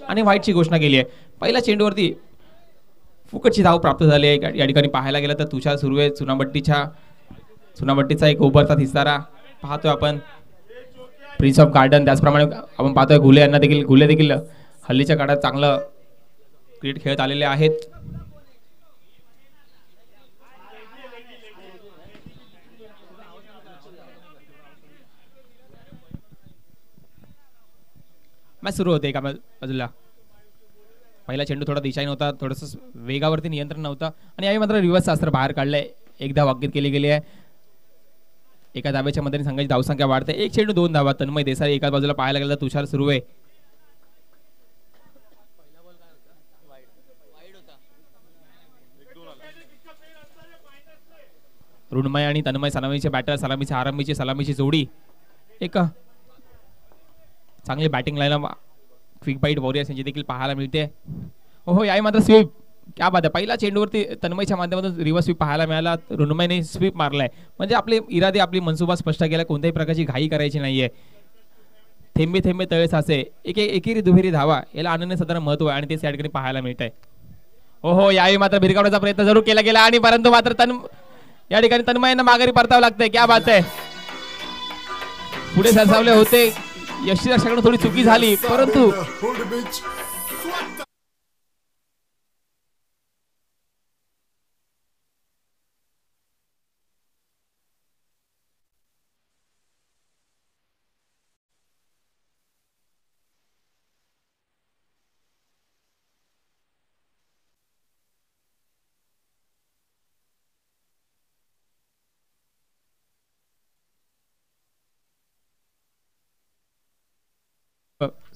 आणि व्हाईटची घोषणा केली आहे. पहिल्या चेंडूवरती फुकटची धाव प्राप्त झाली आहे. या ठिकाणी पाहायला गेलं तर तुषार सुर्वे चुनाभट्टीचा एक उभरता दिसणारा पाहतोय आपण. प्रिन्स ऑफ गार्डन त्याचप्रमाणे आपण पाहतोय घुले देखील हल्लीच्या काळात चांगलं क्रिकेट खेळत आलेले आहेत. मॅच सुरू होते एका बाजूला. पहिला चेंडू थोडा दिशाही नव्हता, थोडंसं वेगावरती नियंत्रण नव्हतं आणि यावेळी मात्र रिव्हर्स शास्त्र बाहेर काढलंय. एकदा वागीत केली गेली आहे. एका धाब्याच्या मदतीने संघाची धावसंख्या वाढते. एक चेंडू 2 धावा. तन्मय देसाई एका बाजूला पाहायला गेलं तर तुषार सुर्वे. ऋणमय आणि तन्मय सलामीचे बॅटर, सलामीची जोडी. एक चांगली batting line quick bite warriors यांची देखील पाहायला मिळते. हो याही मात्र स्वीप. क्या बात आहे. पहिला चेंडूवरती तन्मयच्या माध्यमातून रिव्हर्स स्वीप पाहायला मिळाला. ऋणमयने स्वीप मारलाय. म्हणजे आपले इरादे, आपली मनसुबा स्पष्ट केला. कोणत्याही प्रकारची घाई करायची नाहीये. थेंबे थेंबे तळे साचे. एकेरी दुहेरी धावा याला अनन्यसाधारण महत्व आहे आणि तेच या ठिकाणी पाहायला मिळत आहे. हो यावेळी मात्र भिरकावण्याचा प्रयत्न जरूर केला गेला आणि परंतु मात्र या ठिकाणी तन्मयांना माघारी परतावं लागतंय. क्या बात आहे. पुढे सरसावले होते. यष्टीरक्षकाकडून थोडी चुकी झाली परंतु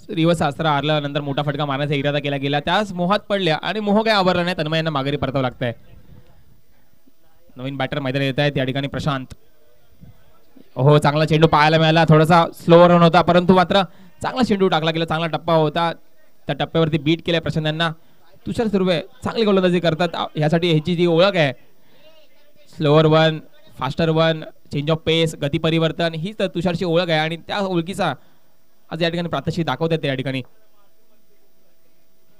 रिव्हर्स शास्त्र हारल्यानंतर मोठा फटका मारण्याचा इरादा केला गेला. त्याच मोहात पडल्या आणि मोह काय आवरला नाही. तन्मय यांना माघारी परतावं लागतंय. नवीन बॅटर मैदानात येत आहेत. या ठिकाणी प्रशांत. हो चांगला चेंडू पाहायला मिळाला. थोडासा स्लो रन होता परंतु मात्र चांगला चेंडू टाकला गेला. चांगला टप्पा होता. त्या टप्प्यावरती बीट केल्या प्रशांत यांना. तुषार सुर्वे चांगली गोलंदाजी करतात. यासाठी ह्याची जी ओळख आहे, slower one, faster one, change of pace, गती परिवर्तन, हीच तर तुषारची ओळख आहे आणि त्या ओळखीचा आज या ठिकाणी प्रात्यक्षिक दाखवतात या ठिकाणी.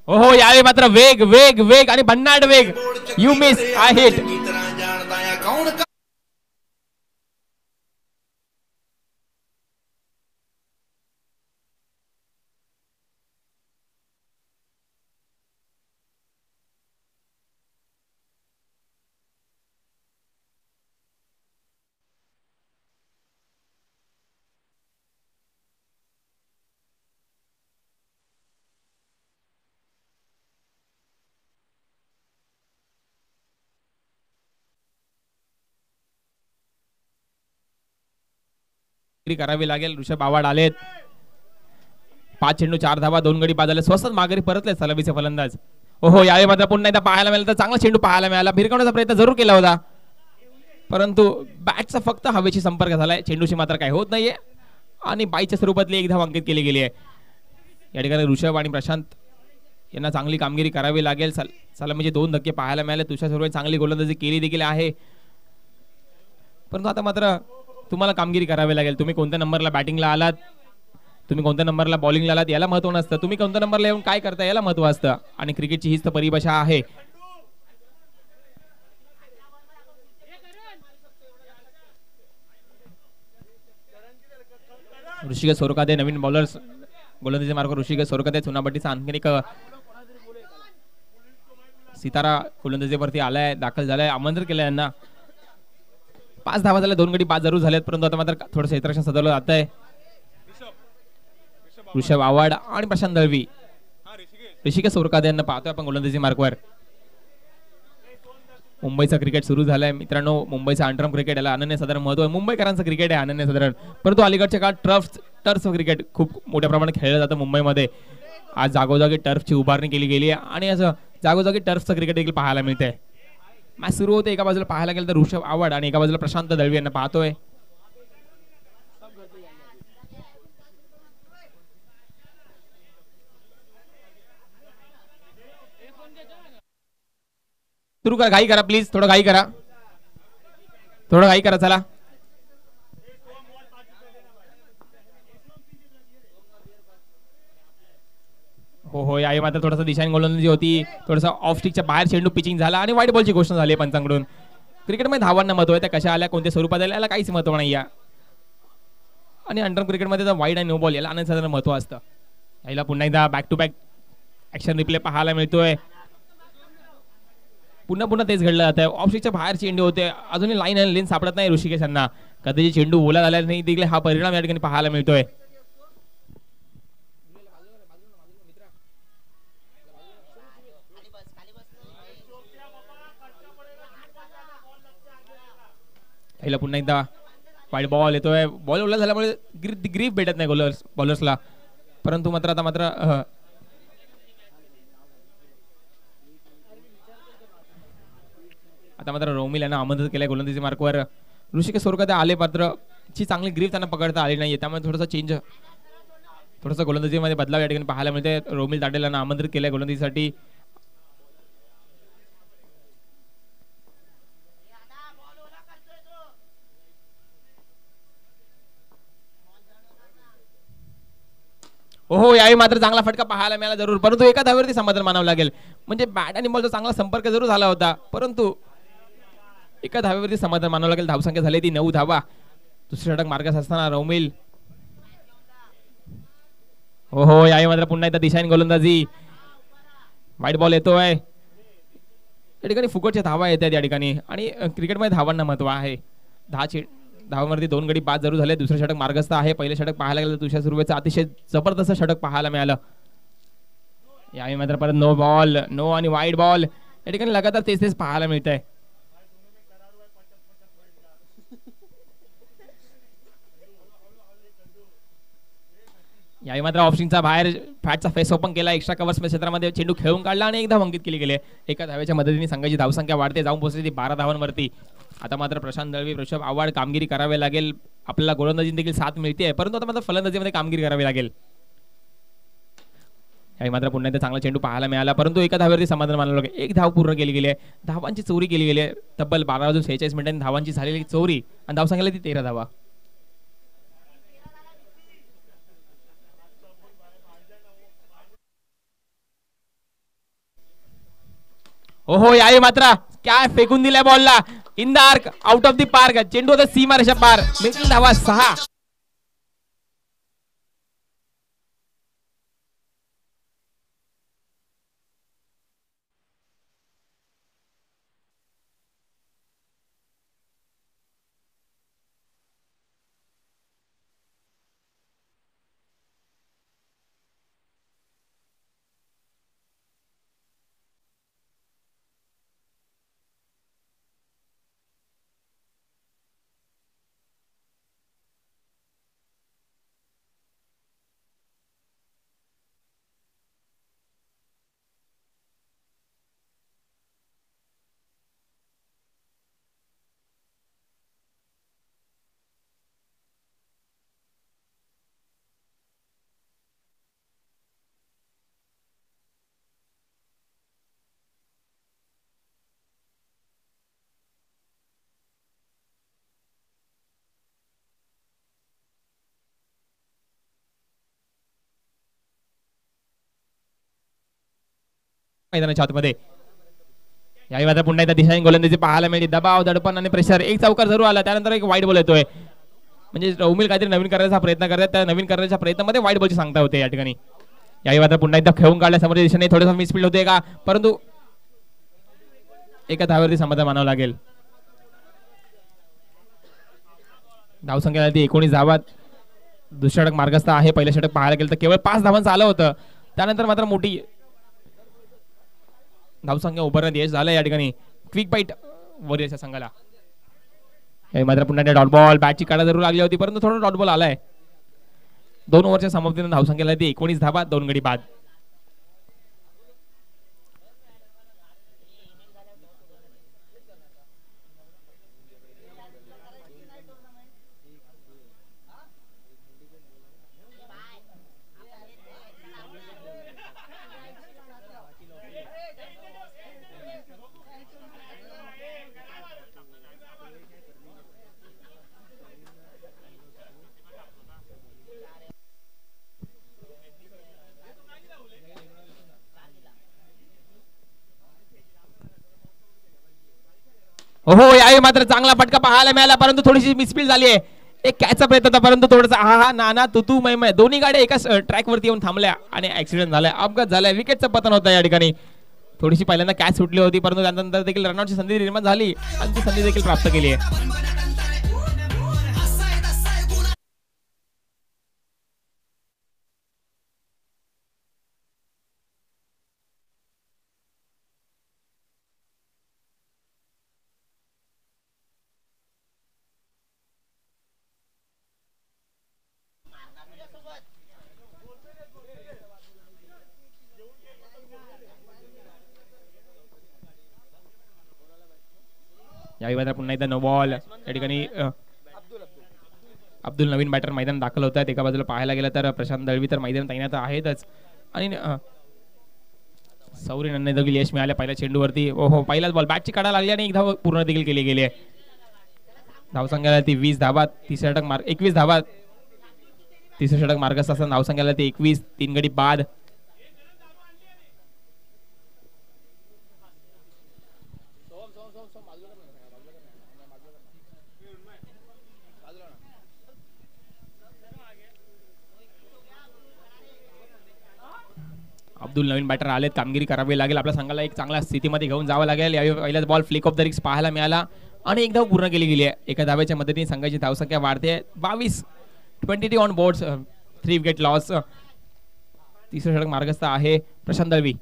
हो यावेळी मात्र वेग वेग वेग आणि भन्नाट वेग. You miss I hit. करावी लागेल. ऋषभ आव्हाड आलेत. 5 चेंडू 4 धावा, 2 गडी बाद झाले. स्वस्त माघारी परतले सलामीचे फलंदाज. हो यावेळी मात्र पुन्हा एकदा पाहायला मिळालं तर चांगला चेंडू पाहायला मिळाला. भिरकावण्याचा प्रयत्न जरूर केला होता परंतु बॅटचा फक्त हवेशी संपर्क झालाय. चेंडूशी मात्र काही होत नाहीये आणि बाईच्या स्वरूपातली एक धाव अंकित केली गेली आहे. या ठिकाणी ऋषभ आणि प्रशांत यांना चांगली कामगिरी करावी लागेल. सलामीचे 2 धक्के पाहायला मिळाले. तुषार सुर्वे चांगली गोलंदाजी केली देखील आहे परंतु आता मात्र तुम्हाला कामगिरी करावी लागेल. तुम्ही कोणत्या नंबरला बॅटिंगला आलात, तुम्ही कोणत्या नंबरला बॉलिंगला आलात याला महत्व नसतं. तुम्ही कोणत्या नंबरला येऊन काय करता याला महत्व असतं आणि क्रिकेटची हीच तर परिभाषा आहे. ऋषिकेश सोरकादे नवीन बॉलर्स गोलंदाजी मार्ग. ऋषिकेश सोरकादे चुनाभट्टीचा आणखी एक सितारा गोलंदाजीवरती आलाय, दाखल झालाय. आमंत्रण केलं यांना. 5 धावा झाल्या, 2 गडी बाद जरूर झालेत परंतु आता मात्र थोडं क्षेत्ररक्षण सजवलं जात आहे. ऋषभ आव्हाड आणि प्रशांत दळवी, ऋषिकेश सोरकादे यांना पाहतोय आपण गोलंदाजी मार्कवर. मुंबईचं क्रिकेट सुरू झालंय मित्रांनो. मुंबईचं अंडरम क्रिकेट याला अनन्यसाधारण महत्व आहे. मुंबईकरांचं क्रिकेट आहे अनन्यसाधारण परंतु अलीकडच्या काळात टर्फ क्रिकेट खूप मोठ्या प्रमाणात खेळलं जातं मुंबईमध्ये. आज जागोजागी टर्फची उभारणी केली गेली आहे आणि असं जागोजागी टर्फचं क्रिकेट देखील पाहायला मिळतंय. मॅच सुरू होते. एका बाजूला पाहायला गेलं तर ऋषभ आव्हाड आणि एका बाजूला प्रशांत दळवी यांना पाहतोय. सुरू करा, घाई करा प्लीज, थोडं घाई करा, थोडं घाई करा. चला हो हो, यावेळी मात्र थोडासा दिशाने गोलंदाजी होती, थोडासा ऑफ स्टिकच्या बाहेर चेंडू पिचिंग झाला आणि व्हाईट बॉलची घोषणा झाली पंचांकडून. क्रिकेटमध्ये धावांना महत्व आहे, त्या कशा आल्या कोणत्या स्वरूपात आल्या याला काहीच महत्व नाही या. आणि अंडर क्रिकेटमध्ये तर वाईड आणि नो बॉल याला अनसाधारण महत्व असतं. याला पुन्हा एकदा back to back action replay पाहायला मिळतोय. पुन्हा पुन्हा तेच घडलं जातं, ऑफ स्टिकच्या बाहेर चेंडू होते, अजूनही लाईन आणि लेन सापडत नाही ऋषिकेश यांना. कधीची चेंडू ओला झाला नाही देखील हा परिणाम या ठिकाणी पाहायला मिळतोय. याला पुन्हा एकदा वाईड बॉल येतोय, बॉल ओला झाल्यामुळे ग्रीप भेटत नाही बॉलर्सला. परंतु मात्र आता मात्र रोमिल यांना आमंत्रित केलंय गोलंदाजी मार्कवर. ऋषिकेश सोरकर आले मात्र ची चांगली ग्रीप त्यांना पकडता आली नाहीये, त्यामुळे थोडासा गोलंदाजीमध्ये बदलाव या ठिकाणी पाहायला मिळते. रोमिल ताटेल यांना आमंत्रित केलंय गोलंदाजीसाठी. हो, यावेळी मात्र चांगला फटका पाहायला मिळाला जरूर, परंतु एका धावेवरती समाधान मानावं लागेल. म्हणजे बॅट आणि बॉलचा चांगला संपर्क जरूर झाला होता, परंतु एका धावेवरती समाधान मानावं लागेल. धावसंख्या झाली ती 9 धावा. दुसरी षटक मार्गास असताना रोमिल. हो हो, यावेळी मात्र पुन्हा एकदा दिशाहीन गोलंदाजी, वाईट बॉल येतोय. या ठिकाणी फुकटच्या धावा येतात या ठिकाणी, आणि क्रिकेटमध्ये धावांना महत्व आहे. 10 धावांवरती 2 गडी बाद जरूर झाले. दुसरं षटक मार्गस्थ आहे. पहिले षटक पाहायला गेलं तुषार सुर्वेचं अतिशय जबरदस्त षटक पाहायला मिळालं. यावेळी मात्र परत नो बॉल, नो आणि वाईट बॉल या ठिकाणी लगातार तेच पाहायला मिळत आहे. यावेळी मात्र ऑप्शनचा बाहेर फॅटचा फेस ओपन केला, एक्स्ट्रा कव्हर क्षेत्रामध्ये चेंडू खेळून काढला आणि एकदा अंकित केली गेले. एका धावेच्या मदतीने संघाची धावसंख्या वाढते, जाऊन पोहोचली ती 12 धावांवरती. आता मात्र प्रशांत दळवी, ऋषभ आव्हाड कामगिरी करावी लागेल. आपल्याला गोलंदाजी देखील साथ मिळते, परंतु आता मात्र फलंदाजीमध्ये कामगिरी करावी लागेल. यावेळी मात्र पुन्हा एकदा चांगला चेंडू पाहायला मिळाला, परंतु एका धावेवरती समाधान मानलं लागेल. एक धाव पूर्ण केली गेली आहे. धावांची चोरी केली गेली आहे. तब्बल 12:46 मिनिटांनी धावांची झालेली चोरी आणि धावसंख्येला ती 13 धावा. हो, यावेळी मात्र काय फेकून दिल्या बॉलला in the arc, out of the park. चेंडू होता सीमा रेषा पार. मिळतील धावा 6. मैदानाच्या आतमध्ये यावेळी मात्र पुन्हा एकदा दिशाहीन गोलंदाजी पाहायला मिळते. दबाव, दडपण आणि प्रेशर. एक चौकार जरूर आला, त्यानंतर एक वाईट बॉल येतोय. म्हणजे रोमिल काहीतरी नवीन करायचा प्रयत्न करतात, त्या नवीन करण्याच्या प्रयत्नामध्ये वाईट बॉलची सांगता होते या ठिकाणी. यावेळी मात्र पुन्हा एकदा खेळून काढल्या समोरच्या दिशेने थोडंसं मिसफील्ड होते का, परंतु एका धावेवरती समाधान मानावं लागेल. धावसंख्या ती 19 धावा. दुसऱ्या षटक मार्गस्थ आहे. पहिल्या षटक पाहायला गेलं तर केवळ 5 धावांचं आलं होतं, त्यानंतर मात्र मोठी धावसंख्या उभारण्यात यश झालं या ठिकाणी क्विक बाईट वॉरियर्सच्या संघाला. मात्र पुन्हा डॉट बॉल, बॅटची काढा जरूर लागली होती, परंतु थोडा डॉट बॉल आलाय. 2 ओव्हरच्या समाप्तीने धावसंख्येला ती 19 धावा, 2 गडी बाद. हो यावेळी मात्र चांगला फटका पाहायला मिळाला, परंतु थोडीशी मिसफील झाली आहे. एक कॅचचा प्रयत्न होता, परंतु थोडासा हा हा नाना तुतू मै दोन्ही गाड्या एकाच ट्रॅक वरती येऊन थांबल्या आणि ऍक्सिडेंट झालाय, अपघात झालाय, विकेटचं पतन होतं या ठिकाणी. थोडीशी पहिल्यांदा कॅच सुटली होती, परंतु त्यानंतर देखील रनआउटची संधी निर्माण झाली आणि ती संधी देखील प्राप्त केली आहे. यावेळी मात्र पुन्हा एकदा नो बॉल. या ठिकाणी अब्दुल नवीन बॅटर मैदान दाखल होत आहेत. एका बाजूला पाहायला गेलं तर प्रशांत दळवी तर मैदान तैनात आहेतच आणि सौरी नन्ने देखील यश मिळाले पहिल्या चेंडूवरती. ओहो पहिलाच बॉल बॅटची काढा लागली आणि एक धाव पूर्ण देखील केली गेली आहे. धावसंख्याला ती 20 धावा, तिसऱ्या षटक मार्ग 21 धावा, तिसऱ्या षटक मार्गस्थ असताना धावसंख्याला ती 21, 3 गडी बाद. अब्दुल नवीन बॅटर आलेत, कामगिरी करावी लागेल, आपल्या संघाला एक चांगल्या स्थितीमध्ये घेऊन जावं लागेल. यावेळी पहिलाच बॉल फ्लिक ऑफ द रिक्स पाहायला मिळाला आणि एक धाव पूर्ण केली गेली आहे. एका धावेच्या मदतीने संघाची धावसंख्या वाढते 22, 22 ऑन बोर्ड, 3 विकेट लॉस. तिसरं षटक मार्गस्थ आहे प्रशांत दळवी.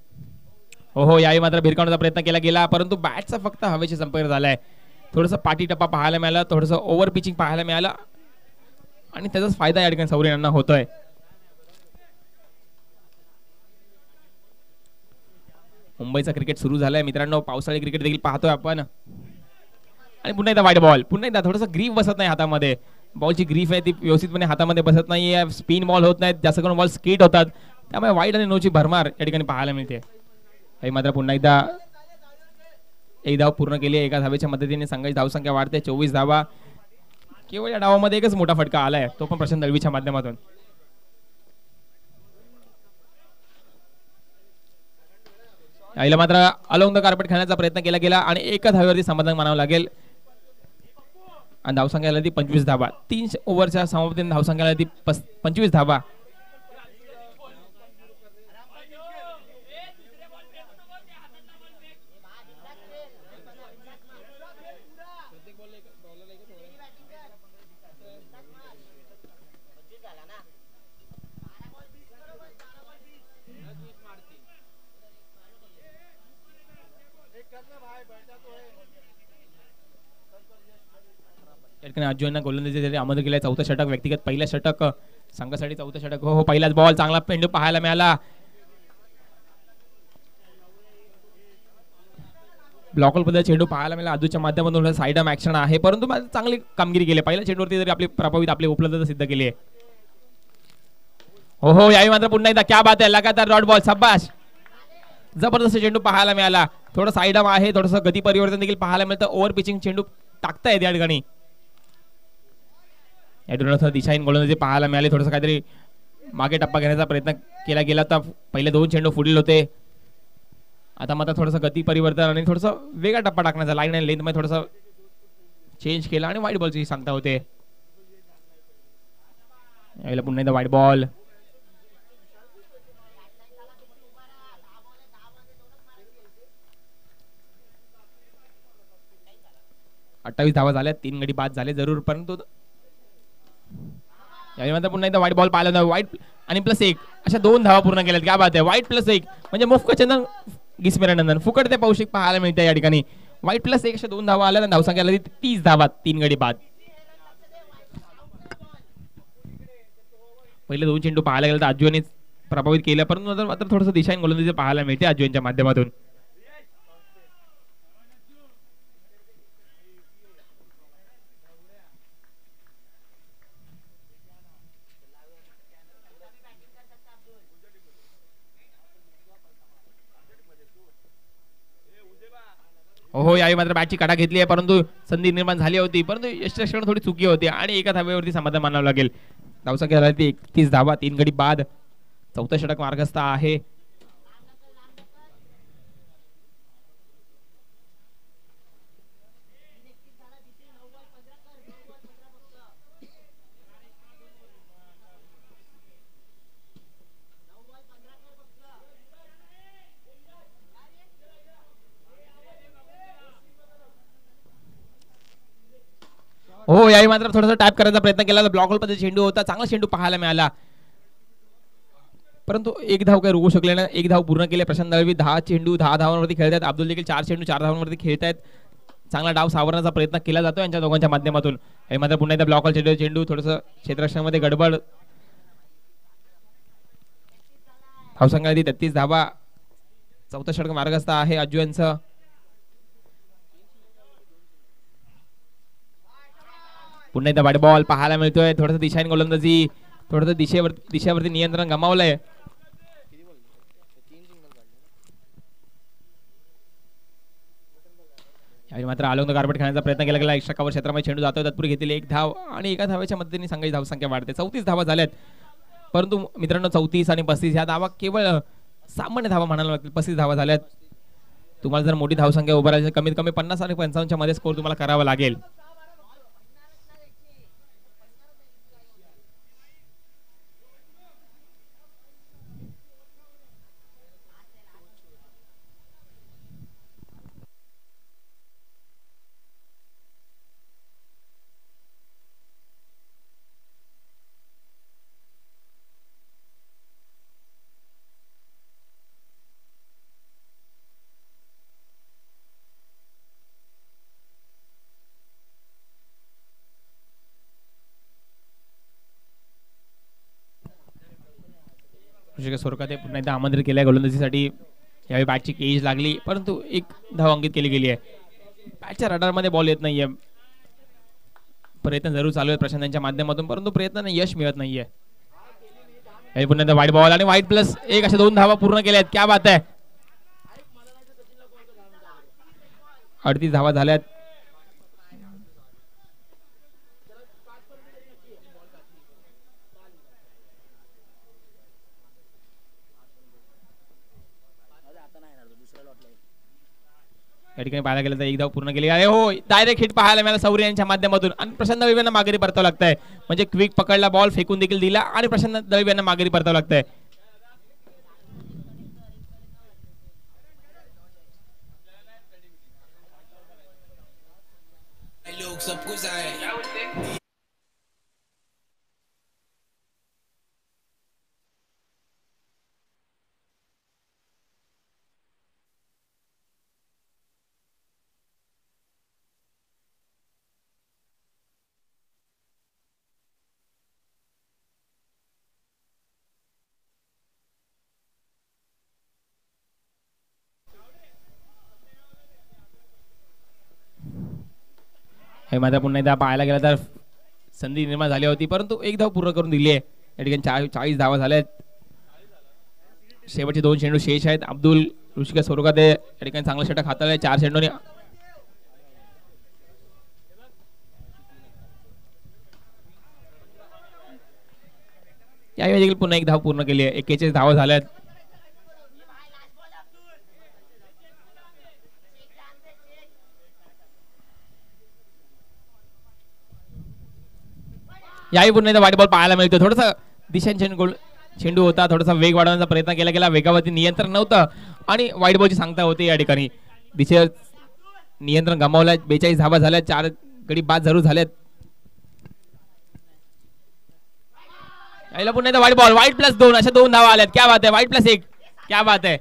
हो यावेळी मात्र भिरकावण्याचा प्रयत्न केला गेला, परंतु बॅटचा फक्त हवेशी संपर्क झालाय. थोडंसं पाठी टप्पा पाहायला मिळाला, थोडंसं ओव्हर पिचिंग पाहायला मिळालं आणि त्याचाच फायदा या ठिकाणी सौरी यांना होतोय. मुंबईचा क्रिकेट सुरू झालाय मित्रांनो, पावसाळी क्रिकेट देखील पाहतोय आपण. आणि पुन्हा एकदा वाईट बॉल, पुन्हा एकदा थोडंसं ग्रीफ बसत नाही हातामध्ये, बॉलची ग्रीफ आहे ती व्यवस्थितपणे हातामध्ये बसत नाहीये, स्पिन बॉल होत नाहीत, जास्त करून बॉल स्किट होतात, त्यामुळे वाईट आणि नोची भरमार या ठिकाणी पाहायला मिळते. काही मात्र पुन्हा एकदा एक धाव पूर्ण केली आहे. एका धावेच्या मदतीने संघाची धावसंख्या वाढते 24 धावा. केवळ या डावामध्ये एकच मोठा फटका आलाय, तो पण प्रशांत दळवीच्या माध्यमातून. याला मात्र अलोंग द कार्पेट खेळण्याचा प्रयत्न केला गेला आणि एका धावेवरती समाधान मानावं लागेल आणि धावसंख्याला ती 25 धावा. 3 ओव्हरच्या समाप्तीने धावसंख्याला ती 25 धावा. अजून गोलंदाजी आमंत्रित केलं. चौथं षटक व्यक्तिगत पहिलं षटक संघासाठी, चौथं षटक. हो पहिलाच बॉल, चांगला पेंडू पाहायला मिळाला. ब्लॉकल बद्दल चेंडू पाहायला मिळाला, अजूच्या माध्यमातून साइड आर्म ऍक्शन आहे, परंतु चांगली कामगिरी केली. पहिल्या चेंडूवरती जरी आपली प्रभावित आपली उपलब्धता सिद्ध केली आहे. हो यावेळी मात्र पुन्हा एकदा क्या बात आहे, लगातार डॉट बॉल, शाबाश, जबरदस्त चेंडू पाहायला मिळाला. थोडं साइड आर्म आहे, थोडंसं गती परिवर्तन देखील पाहायला मिळतं. ओव्हर पिचिंग चेंडू टाकता येते या ठिकाणी. दिशाहीन गोलंदाजी पाहायला मिळाली. थोडंसं काहीतरी मागे टप्पा घेण्याचा प्रयत्न केला गेला तर पहिले 2 चेंडू फुडले होते. आता मात्र थोडंसं गती परिवर्तन आणि थोडंसं वेगळा टप्पा टाकण्याचा, लाईन आणि लेंथ मध्ये थोडंसं चेंज केला आणि वाईट बॉलची सांगता होते. यावेळेला पुन्हा एकदा वाईट बॉल. अठ्ठावीस धावा झाल्या, 3 गडी बाद झाले जरूर, परंतु यावेळी पुन्हा एकदा वाईट बॉल पाहिला. वाईट आणि +1 अशा 2 धावा पूर्ण केल्यात. क्या बात आहे, वाईट +1 म्हणजे मुफ्कचंदन गिस्मिरानंदन फुकट ते पौशिक पाहायला मिळते या ठिकाणी. वाईट +1 अशा 2 धावा आल्या, धावसंख्याला 30 धावा, 3 गडी बाद. पहिले 2 चेंडू पाहायला गेलं तर अज्जूने प्रभावित केलं, परंतु मात्र थोडंसं दिशाहीन गोलंदाजी पाहायला मिळते अज्जूच्या माध्यमातून. हो यावेळी मात्र बॅटची काढा घेतली आहे, परंतु संधी निर्माण झाली होती, परंतु यशस्वी थोडी चुकी होती आणि एका धावेवरती समाधान मानावं लागेल. धावसंख्या झाली 31 धावा, 3 गडी बाद. चौथं षटक मार्गस्थ आहे. हो, याही मात्र थोडासा टॅप करायचा प्रयत्न केला, ब्लॉक होल मध्ये चेंडू होता, चांगला चेंडू पाहायला मिळाला, परंतु एक धाव काही रोखू शकले नाही. एक धाव पूर्ण केले प्रशांत दळवी. 10 चेंडू 10 धावांवरती खेळत आहेत. अब्दुल देखील 4 चेंडू 4 धावांवरती खेळत आहेत. चांगला डाव सावरण्याचा प्रयत्न केला जातो यांच्या दोघांच्या माध्यमातून. हे मात्र पुन्हा एकदा ब्लॉक चेंडू चेंडू थोडंसं क्षेत्ररक्षणामध्ये गडबड. धावसंख्या 33 धावा. चौथा षटक मार्गस्थ आहे अज्जू यांचं. पुन्हा एकदा बॅट बॉल पाहायला मिळतोय. थोडंसं दिशाहीन गोलंदाजी, थोडंसं दिशेवरती नियंत्रण गमावलंय. यावेळी मात्र आलोंग कार्पेट खेळण्याचा प्रयत्न केला गेला. एक्स्ट्रा कव्हर क्षेत्रामध्ये चेंडू जातोय. तत्पूर्वी घेतली एक धाव आणि एका धावेच्या मदतीने संघाची धावसंख्या वाढते. 34 धावा झाल्यात. परंतु मित्रांनो 34 आणि 35 ह्या धावा केवळ सामान्य धावा म्हणायला लागतील. 35 धावा झाल्यात. तुम्हाला जर मोठी धावसंख्या उभारायची कमीत कमी 50 आणि 55च्या मध्ये स्कोर तुम्हाला करावा लागेल. स्वरूपात पुन्हा एकदा आमंत्रित केलं आहे गोलंदाजीसाठी. यावेळी बॅटची केज लागली, परंतु एक धाव अंकित केली गेली आहे. बॅटच्या रडारमध्ये बॉल येत नाहीये. प्रयत्न जरूर चालू आहेत प्रशांत माध्यमातून, परंतु प्रयत्नाने यश मिळत नाहीये. यावेळी पुन्हा एकदा व्हाईट बॉल आणि व्हाईट प्लस एक अशा 2 धावा पूर्ण केल्या आहेत. क्या बात आहे. 38 धावा झाल्यात. या ठिकाणी पाहायला गेलं तर एक धाव पूर्ण केली आहे. हो, डायरेक्ट हिट पाहायला मिळाला सौर्य यांच्या माध्यमातून आणि प्रशांत दळवी यांना माघारी परतावं लागतंय. म्हणजे क्विक पकडला बॉल, फेकून देखील दिला आणि प्रशांत दळवी यांना माघारी परतावं लागतंय. हे मात्र पुन्हा एकदा पाहायला गेलं तर संधी निर्माण झाली होती, परंतु एक धाव पूर्ण करून दिली आहे. या ठिकाणी 40 धावा झाल्यात. शेवटचे 2 चेंडू शेष आहेत. अब्दुल ऋषिकेश स्वरूपात या ठिकाणी चांगला षटक हाताळले 4 चेंडूने. यावेळी देखील पुन्हा एक धाव पूर्ण केली आहे. 41 धावा झाल्यात. याही पुन्हा एकदा व्हाईट बॉल पाहायला मिळतो. थोडासा दिशांचे चेंडू होता, थोडासा वेग वाढवण्याचा प्रयत्न केला गेला, वेगावरती नियंत्रण नव्हतं आणि व्हाईट बॉलची सांगता होते. या ठिकाणी दिशेवर नियंत्रण गमावलं. 42 धावा झाल्या. 4 गडी बाद जरूर झालेत. याला पुन्हा एकदा व्हाईट बॉल, व्हाईट प्लस 2 अशा 2 धावा आल्यात. क्या बात आहे. व्हाईट प्लस 1, क्या बात आहे.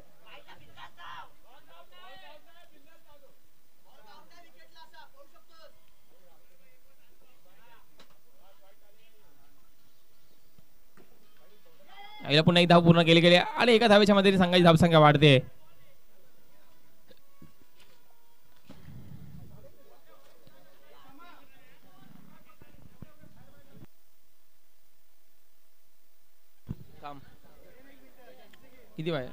याला पुन्हा एक धाव पूर्ण केली गेली आणि एका धावेच्या मध्ये संघाची धावसंख्या वाढते. किती वाय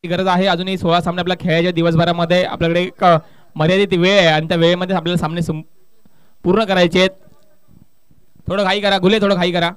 गरज आहे. अजूनही 16 सामने आपल्या खेळायच्या दिवसभरामध्ये आपल्याकडे एक मर्यादित वेळ आहे आणि त्या वेळेमध्ये आपल्याला सामने पूर्ण करायचे आहेत. थोडं घाई करा गुले, थोडं घाई करा.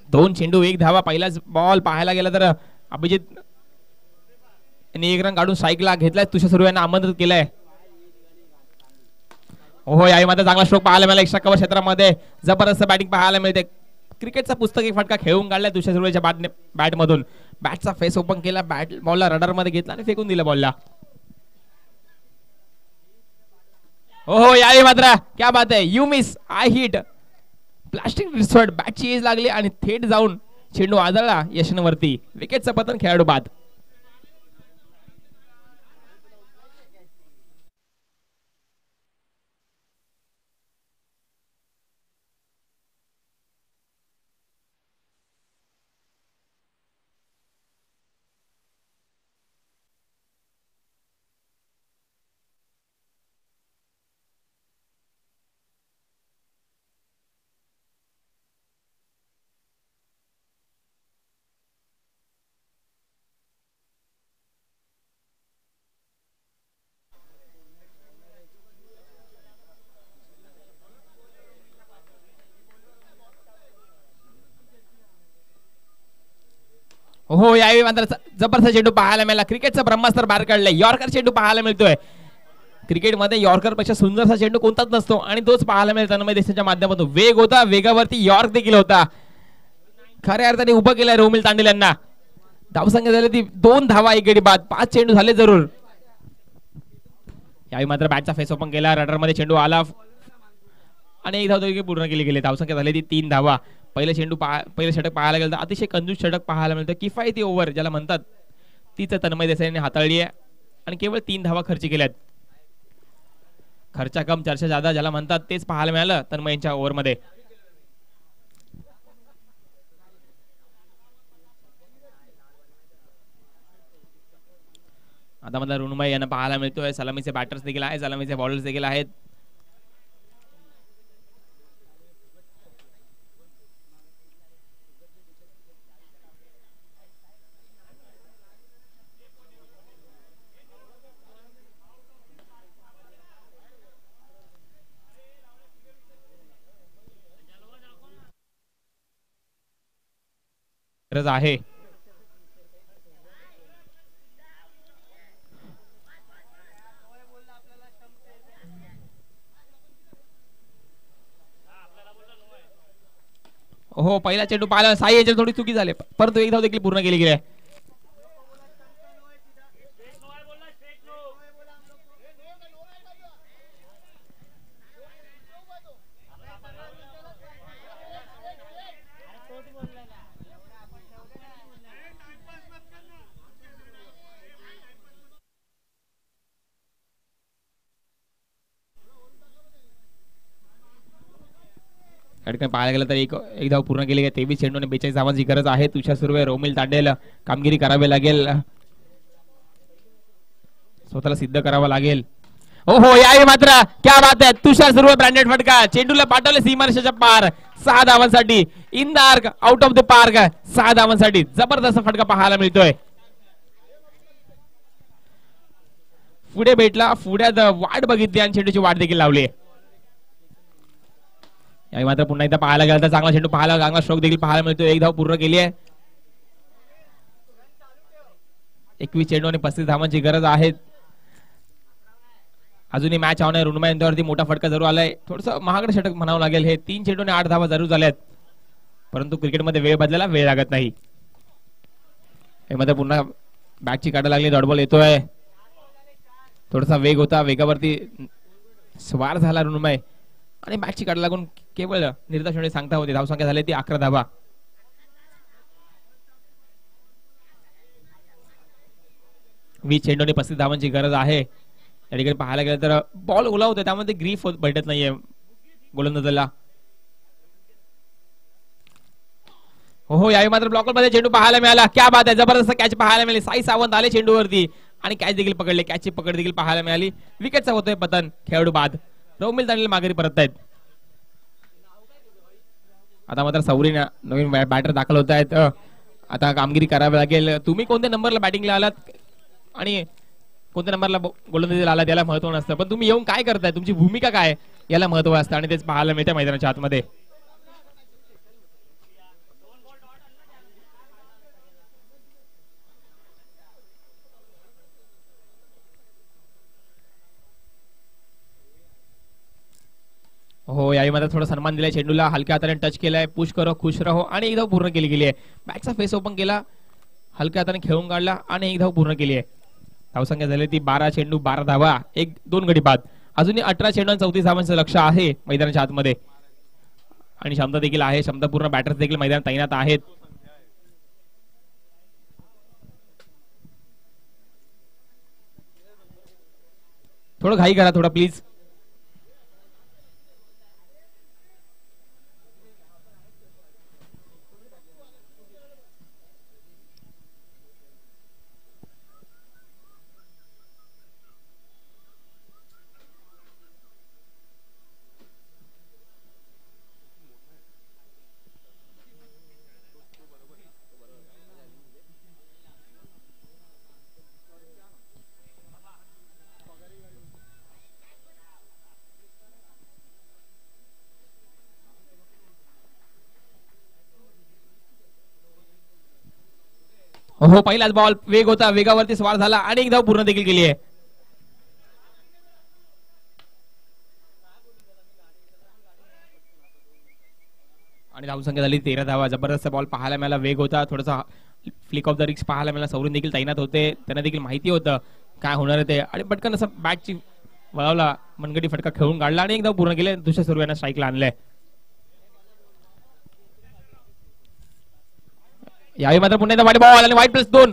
दोन चेंडू एक धावा. पहिलाच बॉल पाहायला गेला तर अभिजित यांनी एक रन काढून स्ट्राईकला घेतलाय. तुषार सुर्वे यांना आमंत्रित केलंय. हो याही मात्र चांगला स्ट्रोक पाहायला मिळाला. एक्स्ट्रा कव्हर क्षेत्रामध्ये जबरदस्त बॅटिंग पाहायला मिळते. क्रिकेटचा पुस्तक एक फटका खेळून काढलाय तुषार सुर्वेच्या बॅटमधून. बॅटचा फेस ओपन केला, बॅट बॉलला रडार मध्ये घेतला आणि फेकून दिला बॉलला. हो याही मात्र क्या बात आहे. You miss I hit. Plastic resort बॅटची एज लागली आणि थेट जाऊन चेंडू आदळला यशनवरती. विकेटचं पतन खेळाडू बाद. हो यावेळी मात्र जबरदस्त चेंडू पाहायला मिळाला. क्रिकेटचा ब्रह्मास्त्र बाहेर काढलाय. यॉर्कर चेंडू पाहायला मिळतोय. क्रिकेटमध्ये यॉर्कर पेक्षा सुंदरसा चेंडू कोणताच नसतो आणि तोच पाहायला मिळतो तन्मय देसाईच्या माध्यमातून. वेग होता, वेगावरती यॉर्क देखील होता. खऱ्या अर्थाने उभं केलंय रोमिल तांडेल यांना. धावसंख्या झाली ती 2 धावा 1 गडी बाद. 5 चेंडू झाले जरूर. यावेळी मात्र बॅटचा फेस ओपन केला. रडर मध्ये चेंडू आला आणि एक धाव पूर्ण केली गेली. धावसंख्या झाली ती 3 धावा. पहिले षटक पाहायला गेलं तर अतिशय कंजूस षटक पाहायला मिळतं. किफायती ओव्हर ज्याला म्हणतात तीच तन्मय देसाईने हाताळली आहे आणि केवळ 3 धावा खर्च केल्यात. खर्चा कम चर्चा ज्यादा ज्याला म्हणतात तेच पाहायला मिळालं तन्मय यांच्या ओव्हर मध्ये. आता मला ऋणमय यांना पाहायला मिळतोय. सलामीचे बॅटर्स देखील आहेत, सलामीचे बॉलर्स देखील आहेत. गरज आहे. हो पहिला चेंडू पाहिला साई याच्यात थोडी चुकी झाली परंतु एक धाव देखील पूर्ण केली गेली आहे. पाहायला गेलं तर एक धाव पूर्ण केली आहे. 23 चेंडू आणि 42 धावांची गरज आहे. तुषार सुर्वे रोमिल तांडेल कामगिरी करावी लागेल स्वतःला सिद्ध करावं लागेल. हो यावेळी मात्र क्या बात आहे तुषार सुर्वे ब्रँडेड फटका चेंडूला पाठवले सीमारेषेच्या पार 6 धावांसाठी in the arc out of the park 6 धावांसाठी जबरदस्त फटका पाहायला मिळतोय. पुढे भेटला पुढ्यात वाट बघितली आणि चेंडूची वाट देखील लावली. यावेळी मात्र पुन्हा एकदा पाहायला गेला तर चांगला चेंडू पाहायला चांगला स्ट्रोक देखील पाहायला मिळतो. एक धाव पूर्ण केली आहे. 21 चेंडू आणि 35 धावांची गरज आहे. अजूनही मॅच ऑन आहे. ऋणमा यांच्यावरती मोठा फटका जरूर आलाय. थोडस महागडे षटक म्हणावं लागेल. हे 3 चेंडू आणि 8 धावा जरूर झाल्यात परंतु क्रिकेटमध्ये वेळ बदलायला वेळ लागत नाही. हे मात्र पुन्हा बॅटची काढा लागली. डॉट बॉल येतोय. थोडासा वेग होता वेगावरती स्वार झाला ऋणमय आणि बॅटची काढा लागून केवळ निर्देश सांगता होते. धावसंख्या झाली ती 11 धावा. वीस चेंडू आणि 35 धावांची गरज आहे. या ठिकाणी पाहायला गेलं तर बॉल ओला होता त्यामध्ये ग्रीफ भेटत नाहीये गोलंदाजाला. हो यावेळी मात्र ब्लॉकर मध्ये चेंडू पाहायला मिळाला. क्या बात आहे जबरदस्त कॅच पाहायला मिळाली. साई सावंत आले चेंडूवरती आणि कॅच देखील पकडले. कॅचची पकड देखील पाहायला मिळाली. विकेटचा होतोय पतन खेळाडू बाद. रोमिल तांडेल माघारी परत आहेत. आता मात्र सौरी नवीन बॅटर दाखल होत आहेत. आता कामगिरी करावी लागेल. तुम्ही कोणत्या नंबरला बॅटिंगला आलात आणि कोणत्या नंबरला गोलंदाजीला आलात याला महत्व नसतं पण तुम्ही येऊन काय करताय तुमची भूमिका काय याला महत्व असतं आणि तेच पाहायला मिळते मैदानाच्या आतमध्ये. हो यावेळी मात्र थोडा सन्मान दिलाय चेंडूला. हलक्या हाताने टच केलाय. पुश करो खुश रहो आणि एक धाव पूर्ण केली गेली आहे. बॅटचा फेस ओपन केला हलक्या हाताने खेळून काढला आणि एक धाव पूर्ण केली आहे. धावसंख्या झाली ती 12 चेंडू 12 धावा 2 गडी बाद. अजूनही 18 चेंडू 34 धावांचं लक्ष आहे मैदानाच्या आतमध्ये आणि क्षमता देखील आहे. क्षमतापूर्ण बॅटर्स देखील मैदानात तैनात आहेत. थोडं घाई करा थोडा प्लीज. हो पहिलाच बॉल वेग होता वेगावरती स्वार झाला आणि एक धाव पूर्ण देखील केली आहे. आणि धावसंख्या झाली 13 धावा. जबरदस्त बॉल पाहायला मिळाला. वेग होता थोडासा फ्लिक ऑफ द रिक्स पाहायला मिळाला. सौरीन देखील तैनात होते त्यांना देखील माहिती होतं काय होणार आहे ते आणि पटकन असं बॅटची वळवला मनगटी फटका खेळून काढला आणि एक धाव पूर्ण केले. दुसऱ्या सुरुवातीला स्ट्राईकला आणलंय. यावेळी मात्र पुन्हा एकदा वाईट बॉल आणि वाईट +2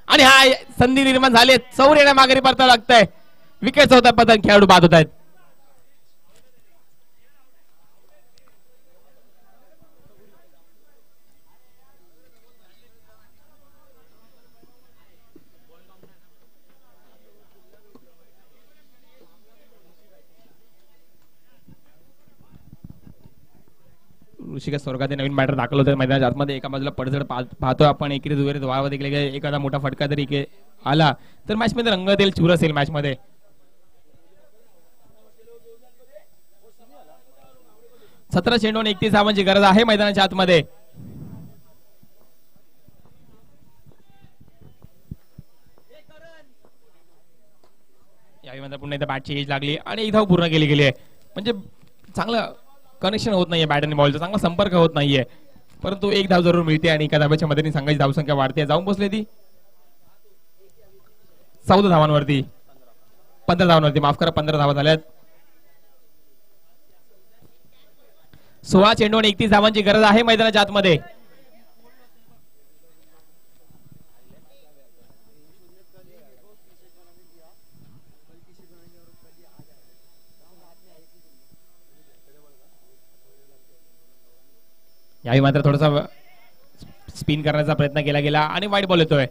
आणि हा संधी निर्माण झाली. सौर येण्या माघारी परतावं लागतंय. विकेट होता पतन खेळाडू बाद होत आहेत. ऋषिकेश स्वर्गाचे नवीन बॅटर दाखल होते मैदानाच्या आतमध्ये. एका बाजूला पडझड पाहतो आपण. एकीकडे दुहेरी धावा देखील एखादा मोठा फटका जरी आला तर मॅच मध्ये रंगत येईल चूर असेल मॅच मध्ये. 17 चेंडू आणि 31 धावांची गरज आहे मैदानाच्या आतमध्ये. यावेळी पुन्हा एकदा बॅटची एज लागली आणि एक धाव पूर्ण केली गेली आहे. म्हणजे चांगलं कनेक्शन होत नाहीये बॅट आणि बॉलचा. चांगला संपर्क होत नाहीये. परंतु एक धाव जरूर मिळते आणि एका धाब्याच्या मदतीने संघाची धावसंख्या वाढते. जाऊन बसले ती 14 धावांवरती, 15 धावांवरती, माफ करा 15 धावा झाल्यात. 16 चेंडू आणि 31 धावांची गरज आहे मैदानाच्या आतमध्ये. याही मात्र थोडासा स्पिन करण्याचा प्रयत्न केला गेला आणि वाईट बॉल येतोय.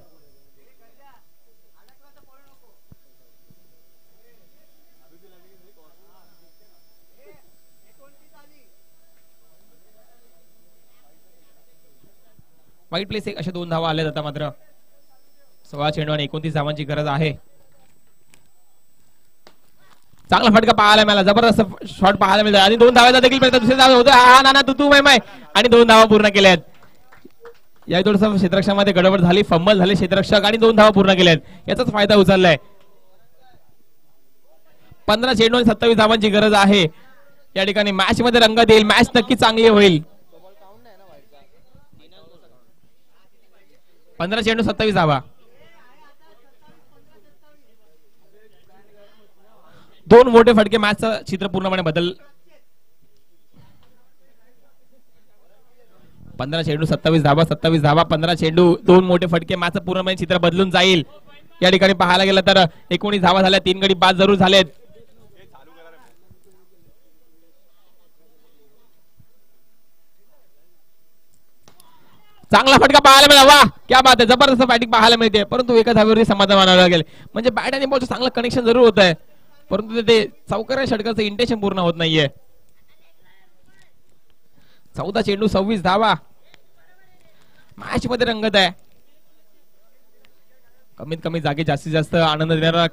वाईट प्लेस एक, अशा 2 धावा आल्या जातात. मात्र 16 चेंडू आणि 29 धावांची गरज आहे. चांगला फटका पाहायला मिळाला, जबरदस्त शॉट पाहायला मिळाला आणि 2 धावाचा देखील प्रयत्न. दुसरी धाव होते हा नाना तू माय आणि 2 धावा पूर्ण केल्यात. या थोडस क्षेत्ररक्षणामध्ये गडबड झाली, फंबल झाले क्षेत्ररक्षक आणि 2 धावा पूर्ण केल्यात. याचाच फायदा उचललाय. 15 चेंडू आणि 27 धावांची गरज आहे. या ठिकाणी मॅच मध्ये रंगत येईल, मॅच नक्की चांगली होईल. 15 चेंडू 27 धावा. 2 मोठे फटके मॅचचं चित्र पूर्णपणे बदल. 15 चेंडू 27 धावा, 27 धावा, 15 चेंडू, 2 मोठे फटके, मॅचचं पूर्णपणे चित्र बदलून जाईल. या ठिकाणी पाहायला गेलं तर 19 धावा झाल्या, 3 गडी बाद जरूर झालेत. चांगला फटका पाहायला मिळाला, वा क्या बात आहे, जबरदस्त बॅटिंग पाहायला मिळते. परंतु एका धावेवरती समाधान मानावं लागेल. म्हणजे बॅट आणि बॉलचं चांगलं कनेक्शन जरूर होत आहे, परंतु ते चौकाऱ्या षटकाचं इंटेन्शन पूर्ण होत नाहीये. 14 चेंडू 26 धावा, मॅच मध्ये रंगत आहे. कमीत कमी जागी जास्तीत जास्त आनंद देणारा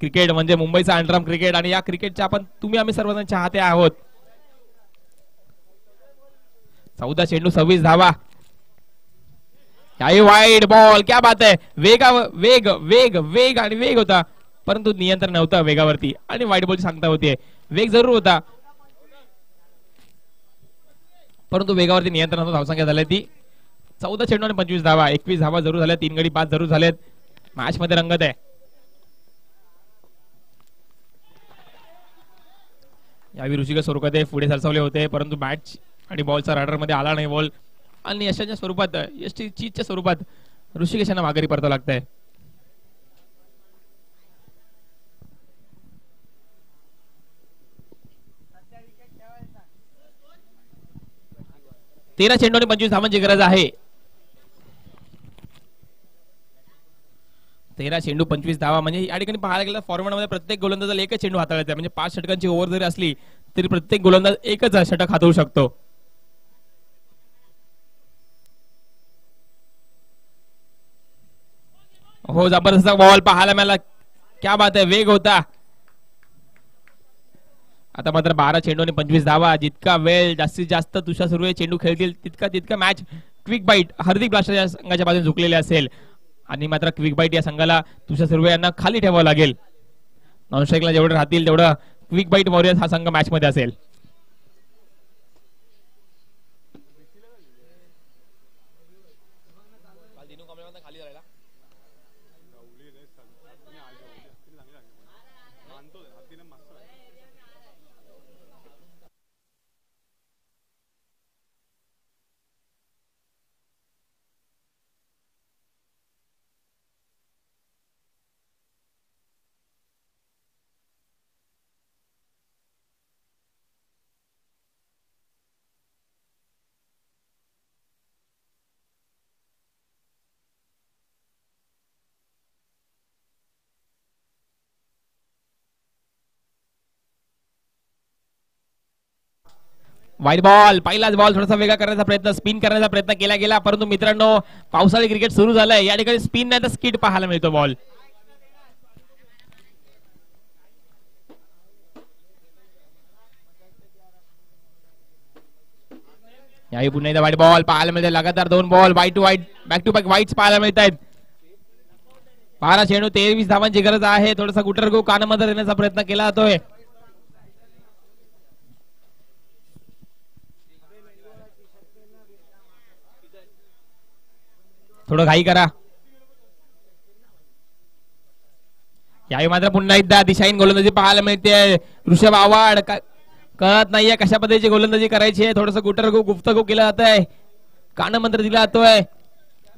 क्रिकेट म्हणजे मुंबईचा अंडरआर्म क्रिकेट, आणि या क्रिकेटच्या तुम्ही आम्ही सर्वजण चाहते आहोत. 14 चेंडू 26 धावा. याही वाईड बॉल, क्या बात आहे. वेग वेग वेग आणि वेग होता, परंतु नियंत्रण नव्हतं वेगावरती आणि वाईट बॉलची सांगता होती. वेग जरूर होता, परंतु वेगावरती नियंत्रण नव्हतं. धावसंख्या झाली ती 14 चेंडू आणि 25 धावा, 21 धावा जरूर झाल्या, 3 गडी बाद जरूर झालेत. मॅच मध्ये रंगत आहे. यावेळी ऋषिकेश स्वरूपात पुढे सरसावले होते, परंतु बॅट आणि बॉलचा रडार मध्ये आला नाही बॉल, आणि यशाच्या स्वरूपात, यशची चीजच्या स्वरूपात ऋषिकेशांना माघारी परतावं लागतंय. तेरा चेंडू आणि 25 धावांची गरज आहे. 13 चेंडू 25 धावा, म्हणजे या ठिकाणी पाहायला गेलं फॉर्मॅटमध्ये प्रत्येक गोलंदाजाला एकच चेंडू हाताळायचा आहे. म्हणजे 5 षटकांची ओव्हर जरी असली तरी प्रत्येक गोलंदाज एकच षटक हाताळू शकतो. हो, जबरदस्त बॉल पाहायला मिळाला, क्या बात आहे, वेग होता. आता मात्र 12 चेंडू आणि 25 धावा. जितका वेळ जास्तीत जास्त तुषार सुर्वे चेंडू खेळतील तितका मॅच क्विक बाईट हार्दिक ब्लास्टर या संघाच्या बाजूने झुकलेले असेल, आणि मात्र क्विक बाईट या संघाला तुषार सुर्वे यांना खाली ठेवावं लागेल. नॉनस्ट्राईकला जेवढे राहतील तेवढं क्विक बाईट वॉरियर्स हा संघ मॅच मध्ये असेल. वाईट बॉल, पहिलाच बॉल थोडासा वेगळा करण्याचा प्रयत्न, स्पिन करण्याचा प्रयत्न केला गेला, परंतु मित्रांनो पावसाळी क्रिकेट सुरू झालंय. या ठिकाणी स्पिन नाही तर स्किड पाहायला मिळतो बॉल. याही पुन्हा एकदा वाईट बॉल पाहायला मिळते. लगातार 2 बॉल वाईट टू वाईट, बॅक टू बॅक वाईट्स पाहायला मिळत आहेत. 12 चेंडू 23 धावांची गरज आहे. थोडासा गुटरगो कानामध्ये देण्याचा प्रयत्न केला जातोय. थोडं घाई करा. यावेळी मात्र पुन्हा एकदा दिशाहीन गोलंदाजी पाहायला मिळते. ऋषभ आव्हाड कळत नाहीये कशा पद्धतीची गोलंदाजी करायची आहे. थोडस गुप्तगू केलं जात आहे. कानमंत्र दिला जातोय.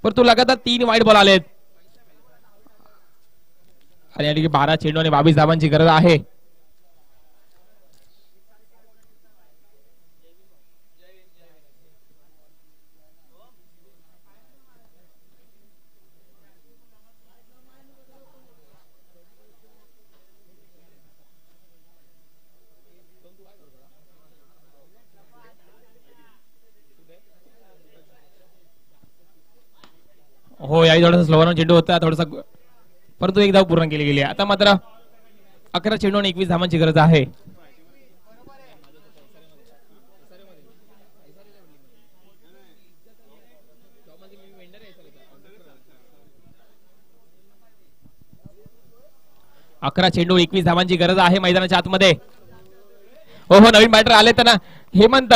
परंतु लगातार 3 वाईट बॉल आलेत आणि या ठिकाणी 12 चेंडू आणि 22 धावांची गरज आहे. हो याही थोडासा स्लोवर चेंडू होता थोडासा, परंतु एक धाव पूर्ण केली गेली. आता मात्र 11 चेंडू आणि 21 धावांची गरज आहे. अकरा चेंडू 21 धावांची गरज आहे मैदानाच्या आतमध्ये. हो नवीन बॅटर आले तर ना हेमंत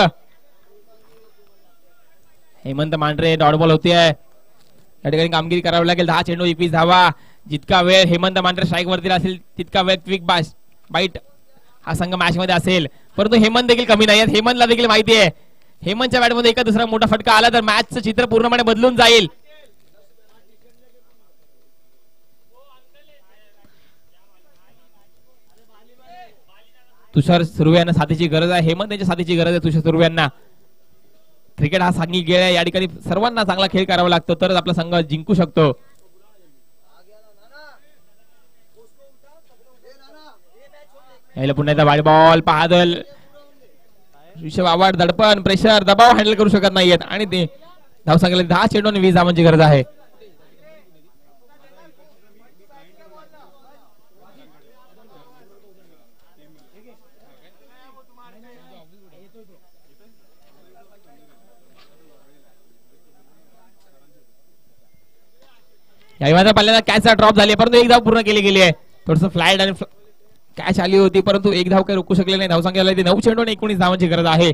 मांढरे डॉट बॉल होती आहे. या ठिकाणी कामगिरी करावी लागेल. 10 चेंडू 21 धावा. जितका वेळ हेमंत मांढरे स्ट्राईक वरती असेल तितका वेळ क्विक बाईट हा संघ मॅच मध्ये असेल. परंतु हेमंत देखील कमी नाही आहेत. हेमंतला देखील माहिती आहे हेमंतच्या बॅट मध्ये एका दुसरा मोठा फटका आला तर मॅचचं चित्र पूर्णपणे बदलून जाईल. तुषार सुर्वे यांना साथीची गरज आहे. हेमंत यांच्या साथीची गरज आहे तुषार सुर्वे यांना. क्रिकेट हा सांघिक खेळ आहे. या ठिकाणी सर्वांना चांगला खेळ करावा लागतो तरच आपला संघ जिंकू शकतो. याला पुन्हा एकदा वाईड बॉल पाहादल. ऋषभ आव्हाड दडपण प्रेशर दबाव हँडल करू शकत नाहीयेत आणि ते धाव संख्येला 10 चेंडू आणि 20 धावांची गरज आहे. याही मात्र पहिल्यांदा कॅच ड्रॉप झाली परंतु एक धाव पूर्ण केली गेली आहे. थोडस फ्लाइट आणि कॅच आली होती परंतु एक धाव काही रोखू शकले नाही. धावसंख्येला 9 चेंडू आणि 19 धावांची गरज आहे.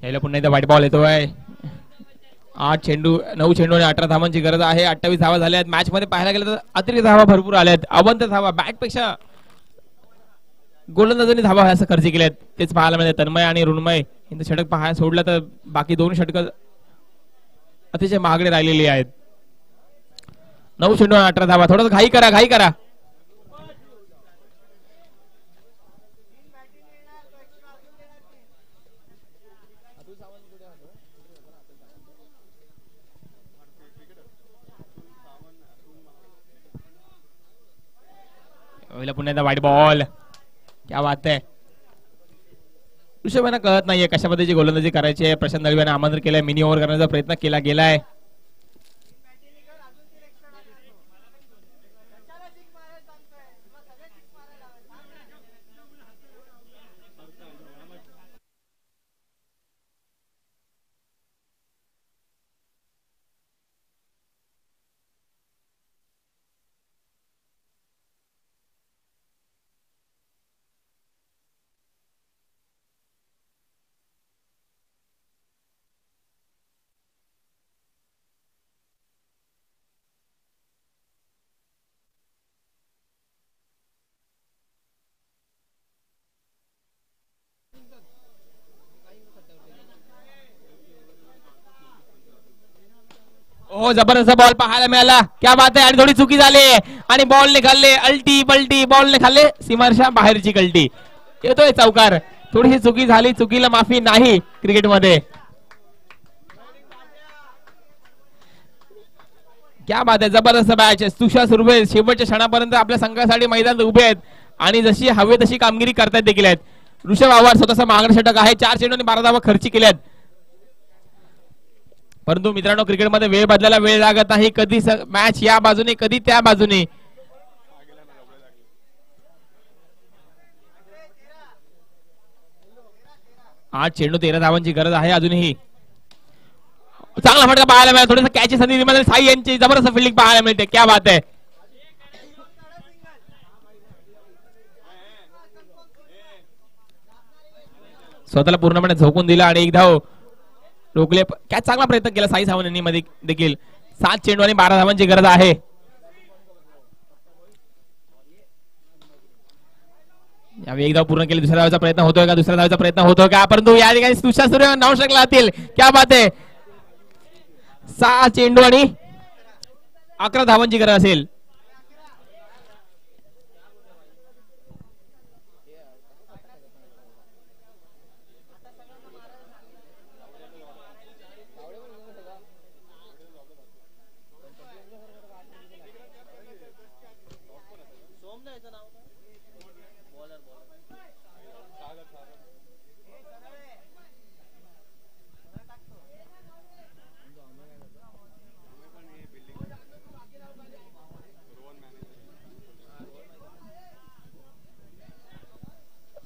याला पुन्हा एकदा व्हाईट बॉल येतोय. 9 चेंडू आणि 18 धावांची गरज आहे. 28 धावा झाल्या आहेत. मॅच मध्ये पाहायला गेलं तर अतिरिक्त धावा भरपूर आल्या आहेत. अवंत धावा बॅट पेक्षा गोलंदाजांनी धावा असं खर्च केल्यात तेच पाहायला मिळते. तन्मय आणि ऋण्मय यांचं षटक पाहायला सोडलं तर बाकी 2 षटक अतिशय महागडे राहिलेली आहेत. 9 चेंडू आणि 18 धावा. थोडस घाई करा. पुन्हा एकदा व्हाईट बॉल. क्या बात आहे. ऋषभ यांना कळत नाहीये कशा पद्धतीची गोलंदाजी करायची आहे. प्रशांत दळवी यांना आमंत्रित केलंय. मिनी ओव्हर करण्याचा प्रयत्न केला गेलाय. हो जबरदस्त बॉल पाहायला मिळाला. क्या बात आहे. आणि थोडी चुकी झाली आणि बॉलने खाल्ले अल्टी पलटी. बॉलने खाल्ले सीमारेषा बाहेरची कल्टी. येतोय चौकार. थोडीशी चुकी झाली. चुकीला माफी नाही क्रिकेटमध्ये. क्या बात आहे. जबरदस्त मॅच. तुषार सुर्वे शेवटच्या क्षणापर्यंत आपल्या संघासाठी मैदानात उभे आहेत आणि जशी हवे तशी कामगिरी करतायत देखील आहेत. ऋषभ आव्हाड स्वतःचा महागडा षटक आहे. 4 चेंडू आणि 12 धावा खर्ची केल्यात. परंतु मित्रांनो क्रिकेटमध्ये वेळ बदलायला वेळ लागत नाही. कधी मॅच या बाजूने कधी त्या बाजूने. 8 चेंडू 13 धावांची गरज आहे अजूनही. चांगला फटका पाहायला मिळाला. थोडंसं कॅचची संधी निर्माण झाली. साई यांची जबरदस्त फिल्डिंग पाहायला मिळते. क्या बात आहे. स्वतःला पूर्णपणे झोकून दिला आणि एक धाव रोखले. कॅच चांगला प्रयत्न केला साई सावंत यांनी मध्ये देखील. 7 चेंडू आणि 12 धावांची गरज आहे. यावेळी एक धाव पूर्ण केली. दुसऱ्या धावाचा प्रयत्न होतोय का? दुसऱ्या धावाचा प्रयत्न होतोय का? परंतु या ठिकाणी तुषार सूर्यवंशी धावू लागतील. क्या बात आहे. 6 चेंडू आणि 11 धावांची गरज असेल.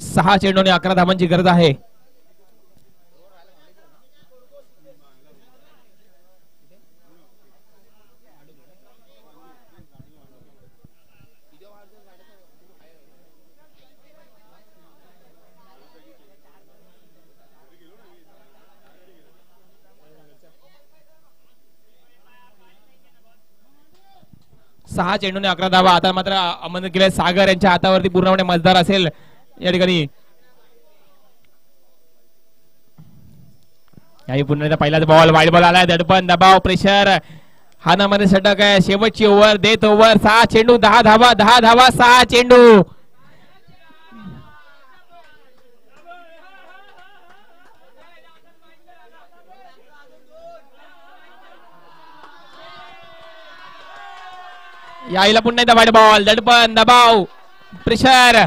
सहा चेंडू आणि 11 धावांची गरज आहे. सहा चेंडूने 11 धावा. आता मात्र अमन केले सागर यांच्या हातावरती पूर्णपणे मजदार असेल या ठिकाणी. याही पुन्हा पहिलाच बॉल वाईड बॉल आलाय. दडपण दबाव प्रेशर हानामध्ये षटक आहे. शेवटची ओव्हर देत ओव्हर. 6 चेंडू 10 धावा. 10 धावा 6 चेंडू. यायला पुन्हा एकदा वाईड बॉल. दडपण दबाव प्रेशर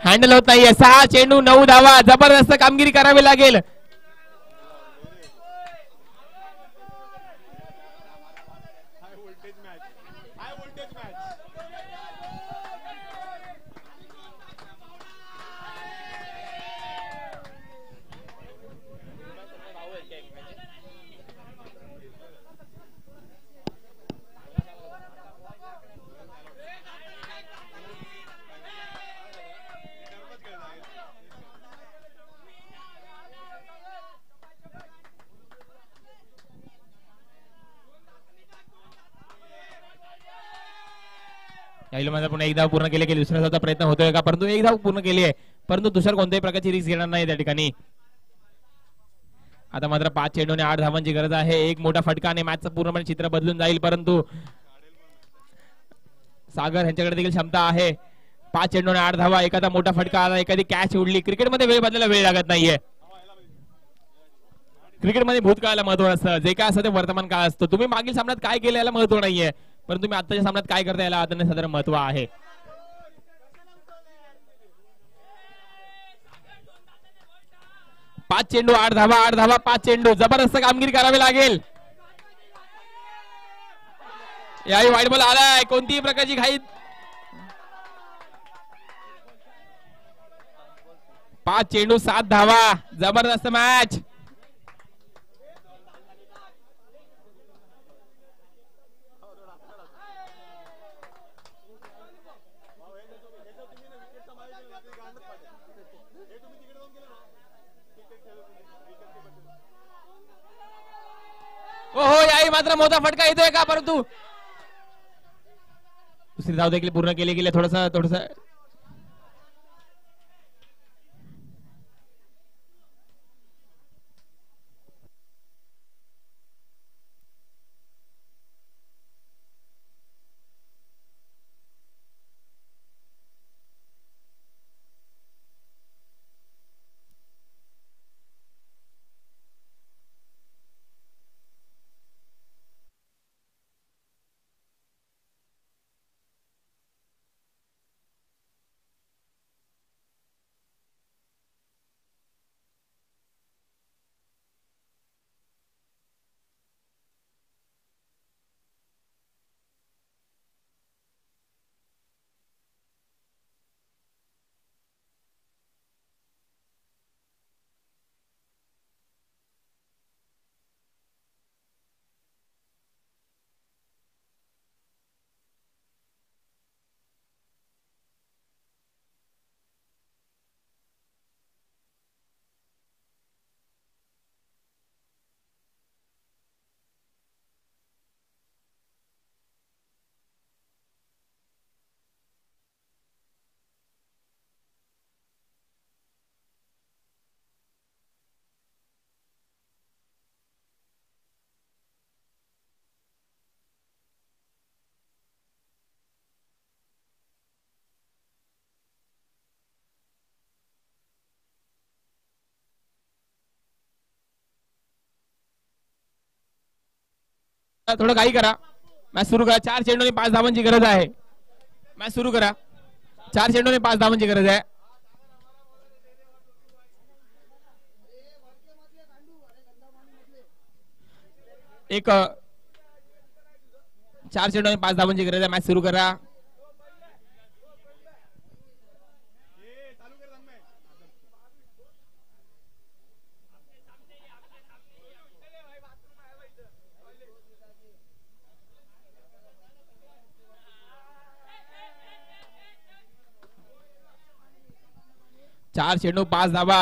हँडल होत नाहीये. 6 चेंडू 9 धावा. जबरदस्त कामगिरी करावी लागेल. यायला पुन्हा एक धाव पूर्ण केले. दुसऱ्या धावचा प्रयत्न होतोय का? परंतु एक धाव पूर्ण केली आहे. परंतु तुषार कोणत्याही प्रकारची रिस्क घेणार नाही त्या ठिकाणी. आता मात्र 5 चेंडू आणि 8 धावांची गरज आहे. एक मोठा फटका आणि मॅचचं पूर्णपणे चित्र बदलून जाईल. परंतु सागर यांच्याकडे देखील क्षमता आहे. 5 चेंडू आणि 8 धावा. एखादा मोठा फटका आला, एखादी कॅच उडली. क्रिकेटमध्ये वेळ बदलायला वेळ लागत नाहीये. क्रिकेटमध्ये भूतकाळाला महत्व असतं. जे काय असतं ते वर्तमान काळ असतो. तुम्ही मागील सामन्यात काय केलं याला महत्व नाहीये, पण तुम्ही आताच्या सामन्यात काय करता याला साधारण महत्व आहे. पाच चेंडू 8 धावा. 8 धावा 5 चेंडू. जबरदस्त कामगिरी करावी लागेल. याही वाईट बॉल आलाय. कोणतीही प्रकारची घाई. 5 चेंडू 7 धावा. जबरदस्त मॅच. हो याही मात्र मोठा फटका येतोय का? परंतु दुसरी धाव देखील पूर्ण केली गेली. थोडस थोडं घाई करा. मॅच सुरू करा. 4 चेंडूने 5 धावांची गरज आहे. मॅच सुरू करा. 4 चेंडूने 5 धावांची गरज आहे. एक 4 चेंडूने 5 धावांची गरज आहे. मॅच सुरू करा. चार चेंडू 5 धावा.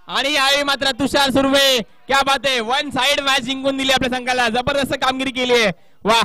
आणि यावेळी मात्र तुषार सुर्वे क्या बात आहे. वन साइड मॅच जिंकून दिली आपल्या संघाला. जबरदस्त कामगिरी केली आहे. वाह.